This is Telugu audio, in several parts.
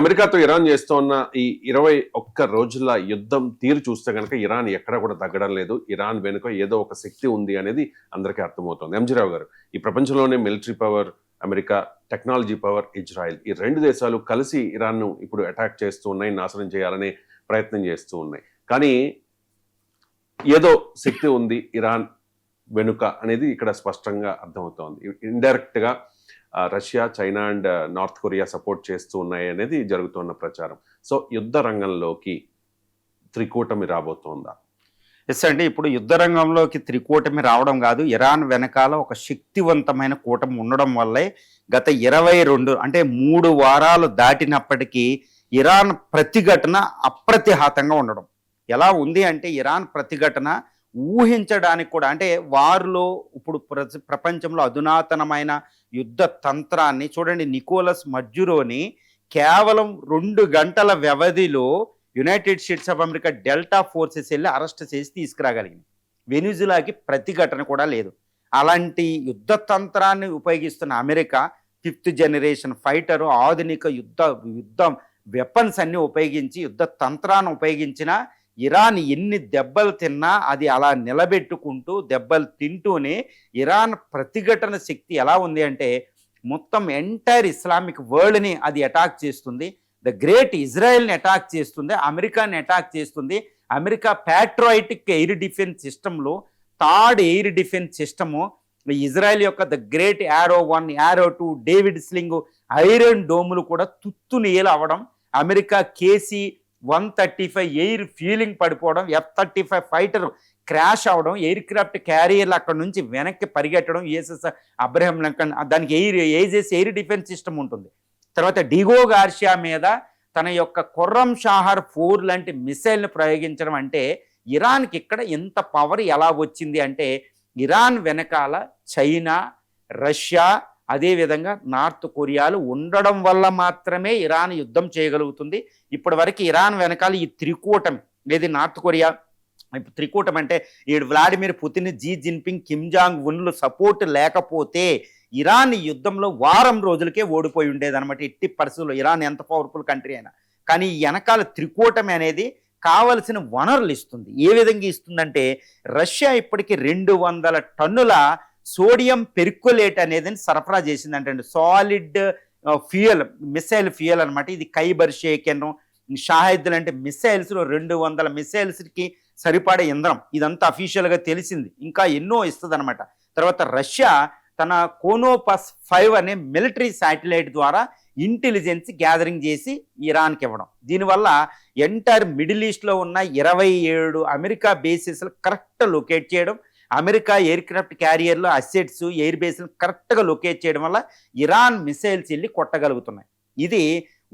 అమెరికాతో ఇరాన్ చేస్తున్న ఈ 21 రోజుల యుద్ధం తీరు చూస్తే కనుక ఇరాన్ ఎక్కడ కూడా తగ్గడం లేదు. ఇరాన్ వెనుక ఏదో ఒక శక్తి ఉంది అనేది అందరికీ అర్థమవుతుంది. ఎంజీరావు గారు, ఈ ప్రపంచంలోనే military power America, technology power Israel, ఈ రెండు దేశాలు కలిసి ఇరాన్ను ఇప్పుడు అటాక్ చేస్తూ ఉన్నాయి, నాశనం చేయాలనే ప్రయత్నం చేస్తూ ఉన్నాయి. కానీ ఏదో శక్తి ఉంది ఇరాన్ వెనుక అనేది ఇక్కడ స్పష్టంగా అర్థమవుతోంది. ఇండైరెక్ట్గా Russia, China and north Korea support చేస్తూ ఉన్నాయి అనేది జరుగుతున్న ప్రచారం. సో యుద్ధ రంగంలోకి త్రికూటమి రాబోతోందా? ఎస్ అండి, ఇప్పుడు యుద్ధ రంగంలోకి త్రికూటమి రావడం కాదు, ఇరాన్ వెనకాల ఒక శక్తివంతమైన కూటమి ఉండడం వల్లే గత 22 అంటే 3 వారాలు దాటినప్పటికీ ఇరాన్ ప్రతిఘటన అప్రతిహాతంగా ఉండడం. ఎలా ఉంది అంటే ఇరాన్ ప్రతిఘటన ఊహించడానికి కూడా, అంటే వారిలో ఇప్పుడు ప్రపంచంలో అధునాతనమైన యుద్ధ తంత్రాన్ని చూడండి. నికోలస్ మడ్జురోని కేవలం 2 గంటల వ్యవధిలో United states of America delta forces వెళ్ళి అరెస్ట్ చేసి తీసుకురాగలిగింది. వెనిజులాకి ప్రతిఘటన కూడా లేదు. అలాంటి యుద్ధ తంత్రాన్ని ఉపయోగిస్తున్న అమెరికా 5th జనరేషన్ ఫైటరు, ఆధునిక యుద్ధ వెపన్స్ అన్ని ఉపయోగించి యుద్ధ తంత్రాన్ని ఉపయోగించిన ఇరాన్ ఎన్ని దెబ్బలు తిన్నా అది అలా నిలబెట్టుకుంటూ దెబ్బలు తింటూనే ఇరాన్ ప్రతిఘటన శక్తి ఎలా ఉంది అంటే మొత్తం ఎంటైర్ ఇస్లామిక్ వరల్డ్ని అది అటాక్ చేస్తుంది. ద గ్రేట్ ఇజ్రాయెల్ని అటాక్ చేస్తుంది, అమెరికాని అటాక్ చేస్తుంది. అమెరికా ప్యాట్రాయిటిక్ ఎయిర్ డిఫెన్స్ సిస్టంలో 3rd air defence system Israel యొక్క the great arrow 1, arrow 2, David sling, iron డోములు కూడా తుత్తునీయలు అవ్వడం, అమెరికా KC-135 ఎయిర్ ఫ్యూలింగ్ పడిపోవడం, F-35 ఫైటర్ క్రాష్ అవడం, ఎయిర్ క్రాఫ్ట్ క్యారియర్లు అక్కడ నుంచి వెనక్కి పరిగెట్టడం, USS అబ్రహం లింకన్ దానికి ఏజెస్ ఎయిర్ డిఫెన్స్ సిస్టమ్ ఉంటుంది. తర్వాత డిగో గార్షియా మీద తన యొక్క ఖుర్రం షాహర్ 4 లాంటి మిసైల్ని ప్రయోగించడం. అంటే ఇరాన్కి ఇక్కడ ఎంత పవర్ ఎలా వచ్చింది అంటే ఇరాన్ వెనకాల చైనా, రష్యా, అదేవిధంగా నార్త్ కొరియాలు ఉండడం వల్ల మాత్రమే ఇరాన్ యుద్ధం చేయగలుగుతుంది. ఇప్పటి వరకు ఇరాన్ వెనకాల ఈ త్రికూటమి, ఏది నార్త్ కొరియా త్రికూటం అంటే ఈ Vladimir Putin, Xi Jinping, Kim Jong ఉన్లు సపోర్ట్ లేకపోతే ఇరాన్ యుద్ధంలో వారం రోజులకే ఓడిపోయి ఉండేదన్నమాట. ఎట్టి పరిస్థితుల్లో ఇరాన్ ఎంత పవర్ఫుల్ కంట్రీ అయినా. కానీ ఈ వెనకాల త్రికూటమి అనేది కావలసిన వనరులు ఇస్తుంది. ఏ విధంగా ఇస్తుందంటే రష్యా ఇప్పటికీ 200 టన్నుల సోడియం పెర్కులేట్ అనేది సరఫరా చేసిందంటే సాలిడ్ ఫ్యూయల్, మిసైల్ ఫ్యూయల్ అనమాట. ఇది ఖైబర్ షేకెన్, షాహిద్ లాంటి మిసైల్స్లో 200 మిసైల్స్కి సరిపడే ఇంధనం. ఇదంతా అఫీషియల్గా తెలిసింది. ఇంకా ఎన్నో ఇస్తుంది అనమాట. తర్వాత రష్యా తన కోనోపస్ 5 అనే మిలిటరీ శాటిలైట్ ద్వారా ఇంటెలిజెన్స్ గ్యాదరింగ్ చేసి ఇరాన్కి ఇవ్వడం. దీనివల్ల ఎంటైర్ మిడిల్ ఈస్ట్లో ఉన్న 27 అమెరికా బేసెస్లు కరెక్ట్ లొకేట్ చేయడం, అమెరికా ఎయిర్ క్రాఫ్ట్ క్యారియర్లో అసెట్స్, ఎయిర్ బేస్లు కరెక్ట్గా లొకేట్ చేయడం వల్ల ఇరాన్ మిసైల్స్ వెళ్ళి కొట్టగలుగుతున్నాయి. ఇది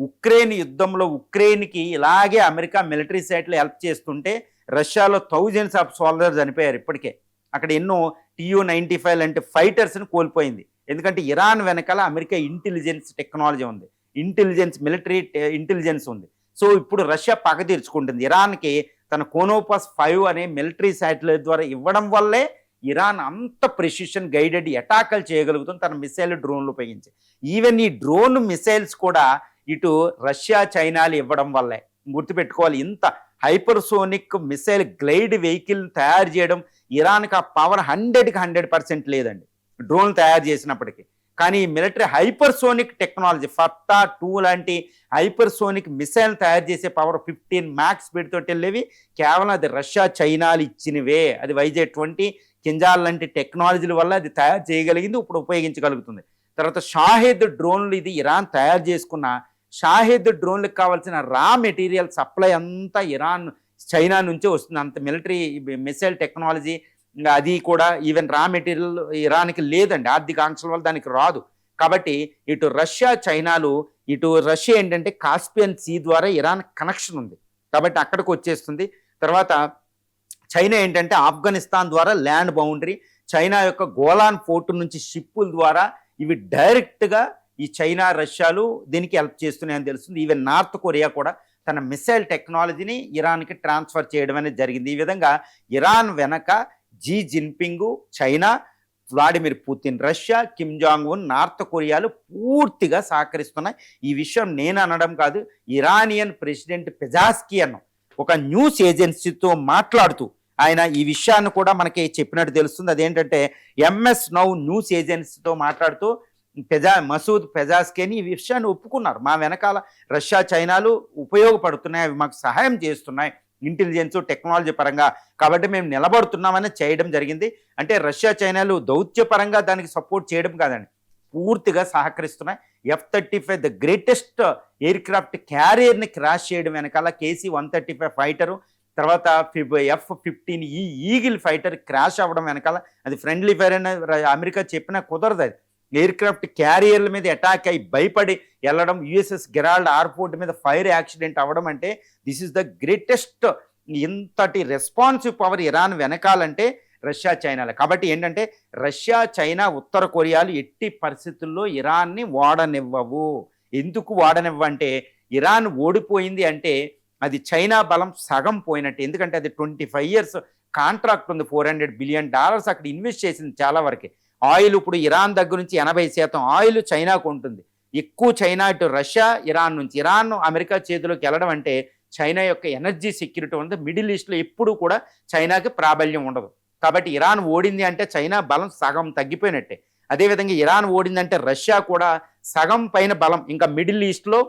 ఉక్రెయిన్ యుద్ధంలో ఉక్రెయిన్కి ఇలాగే అమెరికా మిలిటరీ సైట్లు హెల్ప్ చేస్తుంటే రష్యాలో థౌజండ్స్ ఆఫ్ సోల్జర్స్ చనిపోయారు. ఇప్పటికే అక్కడ ఎన్నో Tu-95 లాంటి ఫైటర్స్ని కోల్పోయింది. ఎందుకంటే ఇరాన్ వెనకాల అమెరికా ఇంటెలిజెన్స్ టెక్నాలజీ ఉంది, మిలిటరీ ఇంటెలిజెన్స్ ఉంది. సో ఇప్పుడు రష్యా పగ తీర్చుకుంటుంది. ఇరాన్కి తన కోనోపస్ 5 అనే మిలిటరీ శాటిలైట్ ద్వారా ఇవ్వడం వల్లే ఇరాన్ అంత ప్రెసిషన్ గైడెడ్ అటాక్లు చేయగలుగుతుంది తన మిసైల్ డ్రోన్లు ఉపయోగించి. ఈవెన్ ఈ డ్రోన్ మిసైల్స్ కూడా ఇటు రష్యా, చైనాలు ఇవ్వడం వల్లే. గుర్తుపెట్టుకోవాలి, ఇంత హైపర్సోనిక్ మిసైల్ గ్లైడ్ వెహికల్ తయారు చేయడం ఇరాన్కి ఆ పవర్ 100కి 100% లేదండి డ్రోన్ తయారు చేసినప్పటికీ. కానీ మిలిటరీ హైపర్సోనిక్ టెక్నాలజీ ఫట్టా 2 లాంటి హైపర్సోనిక్ మిసైల్ తయారు చేసే పవర్ 15 మ్యాక్ స్పీడ్ తోటి వెళ్ళేవి కేవలం అది రష్యా, చైనాలు ఇచ్చినవే. అది YJ-20 కింజాల్ లాంటి టెక్నాలజీల వల్ల అది తయారు చేయగలిగింది, ఇప్పుడు ఉపయోగించగలుగుతుంది. తర్వాత షాహిద్ డ్రోన్లు, ఇది ఇరాన్ తయారు చేసుకున్న షాహిద్ డ్రోన్లకు కావాల్సిన రా మెటీరియల్ సప్లై అంతా ఇరాన్, చైనా నుంచే వస్తుంది. అంత మిలిటరీ మిసైల్ టెక్నాలజీ అది కూడా ఈవెన్ రా మెటీరియల్ ఇరాన్కి లేదండి. ఆర్థిక ఆంక్షల వల్ల దానికి రాదు. కాబట్టి ఇటు రష్యా, చైనాలు, ఇటు రష్యా ఏంటంటే కాస్పియన్ సీ ద్వారా ఇరాన్ కనెక్షన్ ఉంది కాబట్టి అక్కడికి వచ్చేస్తుంది. తర్వాత చైనా ఏంటంటే ఆఫ్ఘనిస్తాన్ ద్వారా ల్యాండ్ బౌండరీ, చైనా యొక్క గోలాన్ ఫోర్ట్ నుంచి షిప్పుల ద్వారా ఇవి డైరెక్ట్గా ఈ చైనా, రష్యాలు దీనికి హెల్ప్ చేస్తున్నాయని తెలుస్తుంది. ఈవెన్ నార్త్ కొరియా కూడా తన మిసైల్ టెక్నాలజీని ఇరాన్కి ట్రాన్స్ఫర్ చేయడం అనేది జరిగింది. ఈ విధంగా ఇరాన్ వెనక Xi Jinping, China, Vladimir Putin, Russia, Kim Jong Un, North కొరియాలు పూర్తిగా సహకరిస్తున్నాయి. ఈ విషయం నేను అనడం కాదు, ఇరానియన్ ప్రెసిడెంట్ పెజాస్కియన్ ఒక న్యూస్ ఏజెన్సీతో మాట్లాడుతూ ఆయన ఈ విషయాన్ని కూడా మనకి చెప్పినట్టు తెలుస్తుంది. అదేంటంటే ఎంఎస్ నౌ న్యూస్ ఏజెన్సీతో మాట్లాడుతూ మసూద్ పెజాస్కియన్ ఈ విషయాన్ని ఒప్పుకున్నారు. మా వెనకాల రష్యా, చైనాలు ఉపయోగపడుతున్నాయి, అవి మాకు సహాయం చేస్తున్నాయి ఇంటెలిజెన్స్ టెక్నాలజీ పరంగా, కాబట్టి మేము నిలబడుతున్నామని చేయడం జరిగింది. అంటే రష్యా, చైనాలు దౌత్యపరంగా దానికి సపోర్ట్ చేయడం కాదండి, పూర్తిగా సహకరిస్తున్నాయి. F-35 the greatest aircraft క్యారియర్ని క్రాష్ చేయడం వెనకాల KC-135 ఫైటరు, తర్వాత F-15 ఈ ఈగిల్ ఫైటర్ క్రాష్ అవ్వడం వెనకాల అది ఫ్రెండ్లీ ఫైర్ అని అమెరికా చెప్పినా కుదరదు. అది ఎయిర్ క్రాఫ్ట్ క్యారియర్ల మీద అటాక్ అయి భయపడి వెళ్ళడం, USS గెరాల్డ్ ఎయిర్పోర్ట్ మీద ఫైర్ యాక్సిడెంట్ అవ్వడం అంటే దిస్ ఇస్ ద గ్రేటెస్ట్. ఇంతటి రెస్పాన్సివ్ పవర్ ఇరాన్ వెనకాలంటే రష్యా, చైనాలే. కాబట్టి ఏంటంటే రష్యా, చైనా, ఉత్తర కొరియాలు ఎట్టి పరిస్థితుల్లో ఇరాన్ని వాడనివ్వవు. ఎందుకు వాడనివ్వంటే ఇరాన్ ఓడిపోయింది అంటే అది చైనా బలం సగం పోయినట్టు. ఎందుకంటే అది 25 years కాంట్రాక్ట్ ఉంది, $400 billion అక్కడ ఇన్వెస్ట్ చేసింది చాలా వరకు. ఆయిల్ ఇప్పుడు ఇరాన్ దగ్గర నుంచి 80% ఆయిల్ చైనాకు ఉంటుంది. ఎక్కువ చైనా ఇటు రష్యా, ఇరాన్ నుంచి. ఇరాన్ అమెరికా చేతిలోకి వెళ్ళడం అంటే చైనా యొక్క ఎనర్జీ సెక్యూరిటీ ఉంది. మిడిల్ ఈస్ట్లో ఎప్పుడు కూడా చైనాకి ప్రాబల్యం ఉండదు. కాబట్టి ఇరాన్ ఓడింది అంటే చైనా బలం సగం తగ్గిపోయినట్టే. అదేవిధంగా ఇరాన్ ఓడిందంటే రష్యా కూడా సగం పైన బలం. ఇంకా మిడిల్ ఈస్ట్లో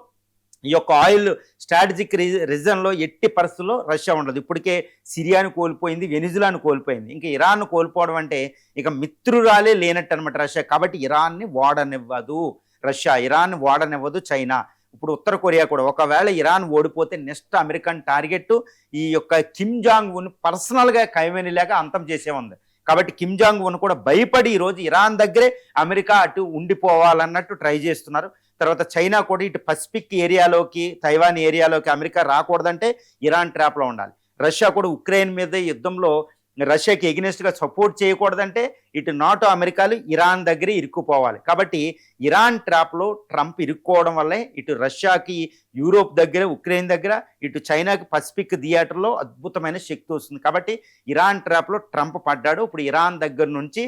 ఈ యొక్క ఆయిల్ స్ట్రాటజిక్ రీజన్లో ఎట్టి పరిస్థితుల్లో రష్యా ఉండదు. ఇప్పటికే సిరియాను కోల్పోయింది, వెనిజులాను కోల్పోయింది, ఇంకా ఇరాన్ను కోల్పోవడం అంటే ఇక మిత్రురాలే లేనట్టు అనమాట రష్యా. కాబట్టి ఇరాన్ని వాడనివ్వదు రష్యా, ఇరాన్ వాడనివ్వదు చైనా. ఇప్పుడు ఉత్తర కొరియా కూడా ఒకవేళ ఇరాన్ ఓడిపోతే నెక్స్ట్ అమెరికన్ టార్గెట్ ఈ యొక్క కిమ్ జాంగ్ ఉన్ పర్సనల్గా కైమెనిలాగా అంతం చేసే ఉంది. కాబట్టి కిమ్ జాంగ్ ఉన్ కూడా భయపడి ఈరోజు ఇరాన్ దగ్గరే అమెరికా అటు ఉండిపోవాలన్నట్టు ట్రై చేస్తున్నారు. తర్వాత చైనా కూడా ఇటు పసిఫిక్ ఏరియాలోకి, తైవాన్ ఏరియాలోకి అమెరికా రాకూడదంటే ఇరాన్ ట్రాప్లో ఉండాలి. రష్యా కూడా ఉక్రెయిన్ మీద యుద్ధంలో రష్యాకి ఎగ్నెస్ట్గా సపోర్ట్ చేయకూడదంటే ఇటు నాటో, అమెరికాలు ఇరాన్ దగ్గరే ఇరుక్కుపోవాలి. కాబట్టి ఇరాన్ ట్రాప్లో ట్రంప్ ఇరుక్కోవడం వల్లే ఇటు రష్యాకి యూరోప్ దగ్గర, ఉక్రెయిన్ దగ్గర, ఇటు చైనాకి పసిఫిక్ థియేటర్లో అద్భుతమైన శక్తి వస్తుంది. కాబట్టి ఇరాన్ ట్రాప్లో ట్రంప్ పడ్డాడు. ఇప్పుడు ఇరాన్ దగ్గర నుంచి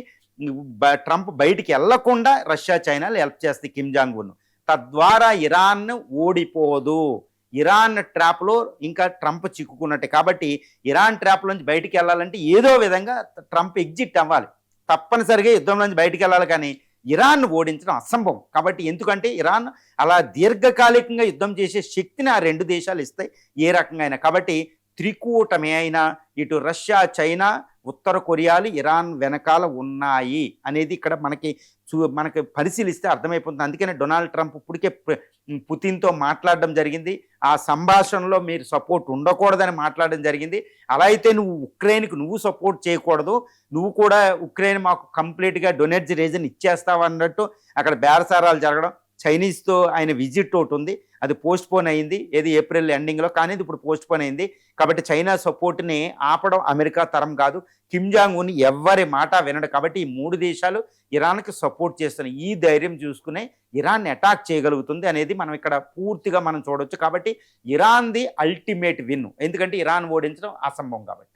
ట్రంప్ బయటికి వెళ్లకుండా రష్యా, చైనాలు హెల్ప్ చేస్తాయి కిమ్ జాంగ్ ఉన్. తద్వారా ఇరాన్ ఓడిపోదు. ఇరాన్ ట్రాప్లో ఇంకా ట్రంప్ చిక్కుకున్నట్టే. కాబట్టి ఇరాన్ ట్రాప్ నుంచి బయటికి వెళ్ళాలంటే ఏదో విధంగా ట్రంప్ ఎగ్జిట్ అవ్వాలి, తప్పనిసరిగా యుద్ధం నుంచి బయటికి వెళ్ళాలి. కానీ ఇరాన్ ఓడించడం అసంభవం. కాబట్టి ఎందుకంటే ఇరాన్ అలా దీర్ఘకాలికంగా యుద్ధం చేసే శక్తిని ఆ రెండు దేశాలు ఇస్తాయి ఏ రకంగా అయినా. కాబట్టి త్రికూటమి అయినా ఇటు రష్యా, చైనా, ఉత్తర కొరియాలు ఇరాన్ వెనకాల ఉన్నాయి అనేది ఇక్కడ మనకి పరిశీలిస్తే అర్థమైపోతుంది. అందుకనే డొనాల్డ్ ట్రంప్ ఇప్పటికే పుతిన్తో మాట్లాడడం జరిగింది. ఆ సంభాషణలో మీరు సపోర్ట్ ఉండకూడదని మాట్లాడడం జరిగింది. అలా అయితే నువ్వు ఉక్రెయిన్కి నువ్వు సపోర్ట్ చేయకూడదు, నువ్వు కూడా ఉక్రెయిన్ మాకు కంప్లీట్గా డొనేట్స్ రీజన్ ఇచ్చేస్తావు అన్నట్టు అక్కడ బేరసారాలు జరగడం. చైనీస్తో ఆయన విజిట్ ఒకటి ఉంది, అది పోస్ట్ పోన్ అయింది, ఏది ఏప్రిల్ ఎండింగ్లో, కానీ ఇది ఇప్పుడు పోస్ట్ పోన్ అయింది. కాబట్టి చైనా సపోర్ట్ని ఆపడం అమెరికా తరం కాదు. కిమ్ జాంగ్ ఉన్ ఎవ్వరి మాట వినడు. కాబట్టి ఈ మూడు దేశాలు ఇరాన్కి సపోర్ట్ చేస్తున్నాయి. ఈ ధైర్యం చూసుకునే ఇరాన్ని అటాక్ చేయగలుగుతుంది అనేది మనం ఇక్కడ పూర్తిగా మనం చూడవచ్చు. కాబట్టి ఇరాన్ది అల్టిమేట్ విన్, ఎందుకంటే ఇరాన్ ఓడించడం అసంభవం కాబట్టి.